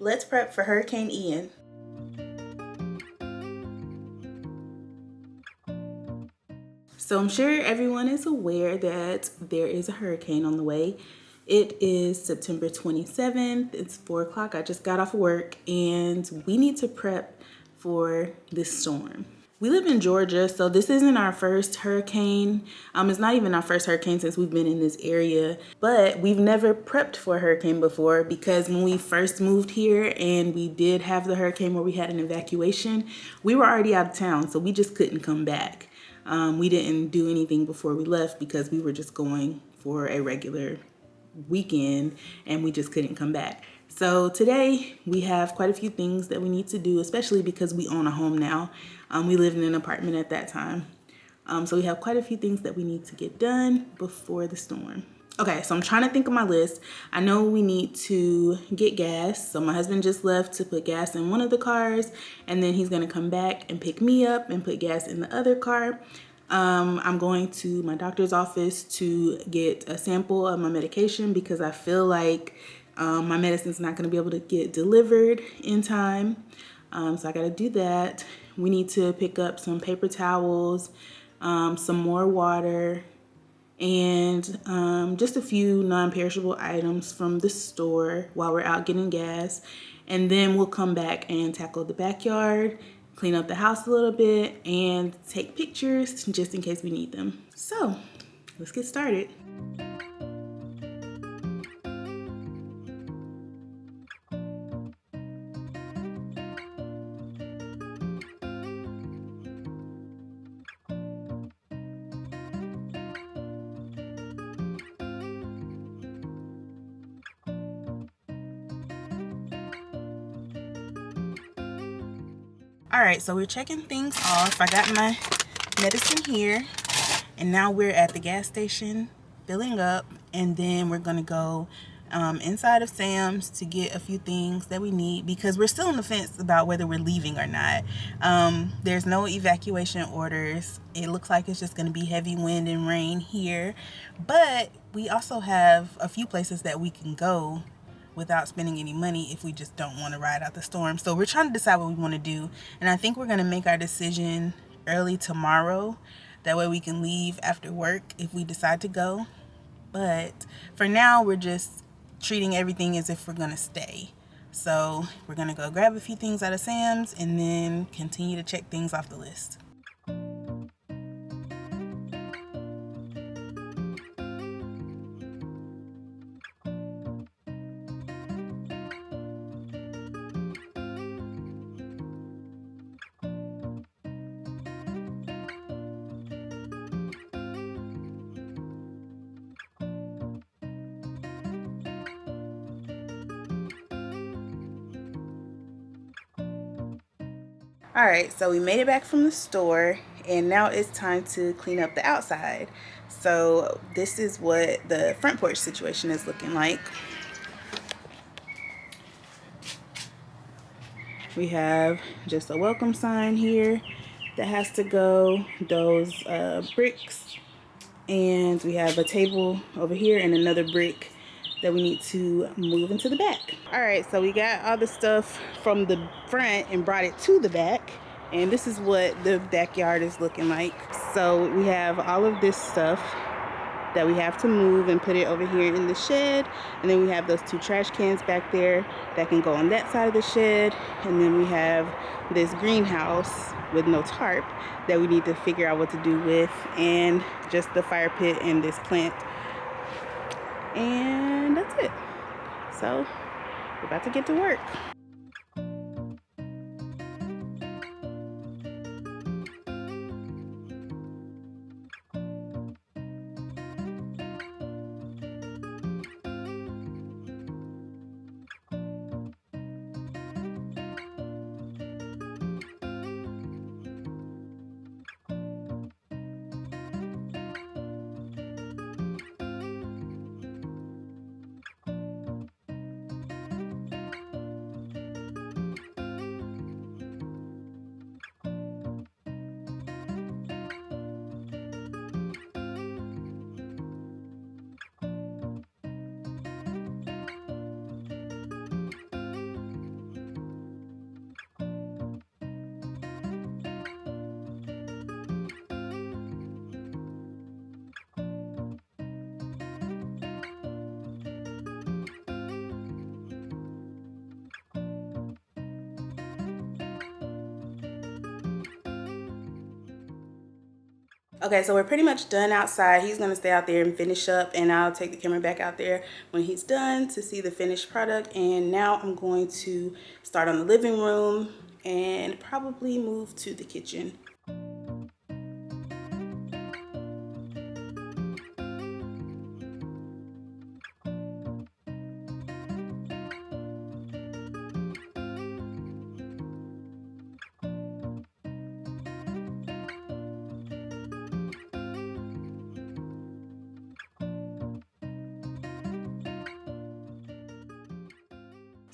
let's prep for Hurricane Ian. So I'm sure everyone is aware that there is a hurricane on the way. It is September 27th. It's 4 o'clock. I just got off of work and we need to prep for this storm. We live in Georgia, so this isn't our first hurricane. It's not even our first hurricane since we've been in this area, but we've never prepped for a hurricane before because when we first moved here and we did have the hurricane where we had an evacuation, we were already out of town, so we just couldn't come back. We didn't do anything before we left because we were just going for a regular weekend and we just couldn't come back. So today we have quite a few things that we need to do, especially because we own a home now. We lived in an apartment at that time. So we have quite a few things that we need to get done before the storm. Okay, so I'm trying to think of my list. I know we need to get gas. So my husband just left to put gas in one of the cars, and then he's gonna come back and pick me up and put gas in the other car. I'm going to my doctor's office to get a sample of my medication because I feel like my medicine's not gonna be able to get delivered in time. So I gotta do that. We need to pick up some paper towels, some more water, and just a few non-perishable items from the store while we're out getting gas. And then we'll come back and tackle the backyard, clean up the house a little bit, and take pictures just in case we need them. So let's get started. All right, so we're checking things off. I got my medicine here, and now we're at the gas station filling up, and then we're gonna go inside of Sam's to get a few things that we need because we're still on the fence about whether we're leaving or not. There's no evacuation orders. It looks like it's just gonna be heavy wind and rain here, but we also have a few places that we can go without spending any money if we just don't want to ride out the storm. So we're trying to decide what we want to do, and I think we're going to make our decision early tomorrow. That way we can leave after work if we decide to go. But for now, we're just treating everything as if we're going to stay. So we're going to go grab a few things out of Sam's and then continue to check things off the list. All right, so we made it back from the store and now it's time to clean up the outside. So this is what the front porch situation is looking like. We have just a welcome sign here that has to go, those bricks, and we have a table over here and another brick that we need to move into the back. All right, so we got all the stuff from the front and brought it to the back, and this is what the backyard is looking like. So we have all of this stuff that we have to move and put it over here in the shed, and then we have those two trash cans back there that can go on that side of the shed, and then we have this greenhouse with no tarp that we need to figure out what to do with, and just the fire pit and this plant, and that's it. So we're about to get to work. Okay, so we're pretty much done outside. He's gonna stay out there and finish up, and I'll take the camera back out there when he's done to see the finished product. And now I'm going to start on the living room and probably move to the kitchen.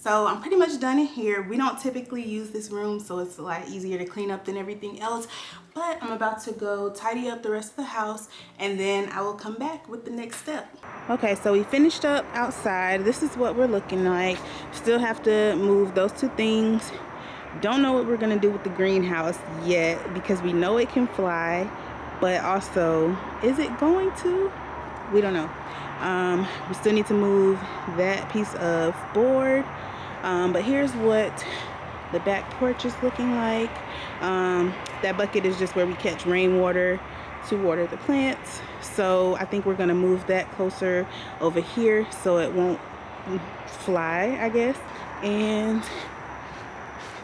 So I'm pretty much done in here. We don't typically use this room, so it's a lot easier to clean up than everything else. But I'm about to go tidy up the rest of the house, and then I will come back with the next step. Okay, so we finished up outside. This is what we're looking like. Still have to move those two things. Don't know what we're gonna do with the greenhouse yet because we know it can fly, but also, is it going to? We don't know. We still need to move that piece of board. But here's what the back porch is looking like. That bucket is just where we catch rainwater to water the plants. So I think we're gonna move that closer over here so it won't fly, I guess. And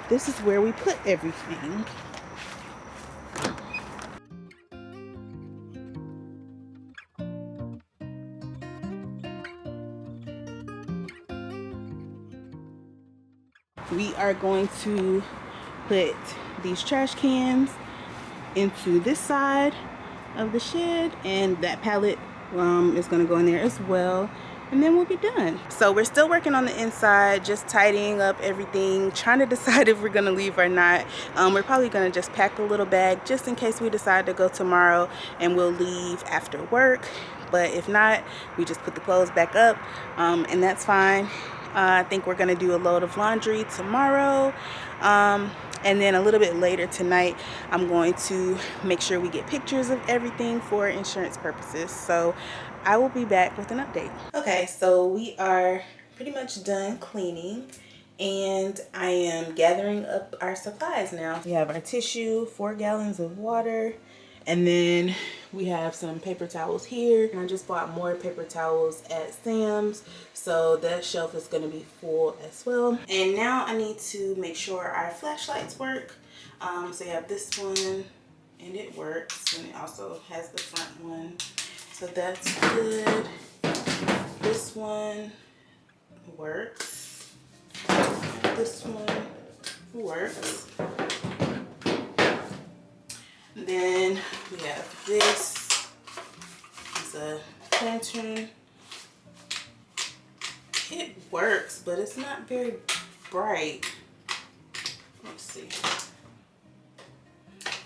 this is where we put everything. We are going to put these trash cans into this side of the shed, and that pallet is going to go in there as well, and then we'll be done. So we're still working on the inside, just tidying up everything, trying to decide if we're going to leave or not. We're probably going to just pack a little bag just in case we decide to go tomorrow, and we'll leave after work. But if not, we just put the clothes back up, and that's fine. I think we're going to do a load of laundry tomorrow. And then a little bit later tonight, I'm going to make sure we get pictures of everything for insurance purposes. So I will be back with an update. Okay, so we are pretty much done cleaning, and I am gathering up our supplies now. We have our tissue, 4 gallons of water, and then we have some paper towels here. And I just bought more paper towels at Sam's, so that shelf is going to be full as well. And now I need to make sure our flashlights work. So you have this one, and it works, and it also has the front one, so that's good. This one works. This one works. Then we have this. It's a lantern. It works, but it's not very bright. Let's see.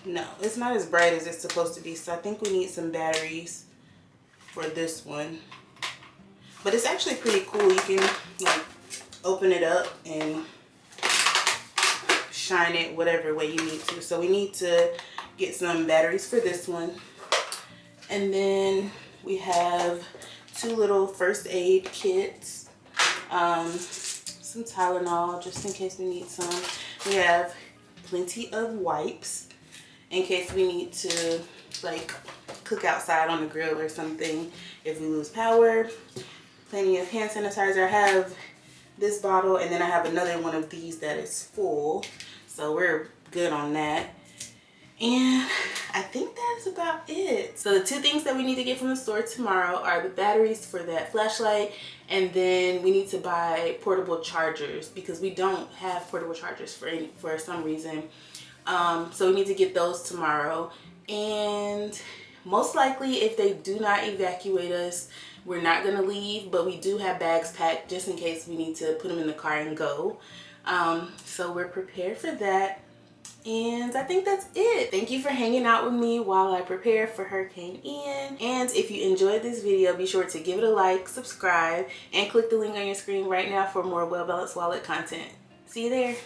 No, it's not as bright as it's supposed to be, so I think we need some batteries for this one. But it's actually pretty cool. You can like open it up and shine it whatever way you need to. So we need to get some batteries for this one. And then we have 2 little first aid kits, some Tylenol just in case we need some. We have plenty of wipes in case we need to like cook outside on the grill or something if we lose power. Plenty of hand sanitizer. I have this bottle, and then I have another one of these that is full, so we're good on that. And I think that's about it. So the 2 things that we need to get from the store tomorrow are the batteries for that flashlight, and then we need to buy portable chargers because we don't have portable chargers for some reason. So we need to get those tomorrow. And most likely, if they do not evacuate us, we're not gonna leave, but we do have bags packed just in case we need to put them in the car and go. So we're prepared for that. And I think that's it. Thank you for hanging out with me while I prepare for Hurricane Ian. And if you enjoyed this video, be sure to give it a like, subscribe, and click the link on your screen right now for more Well Balanced Wallet content. See you there.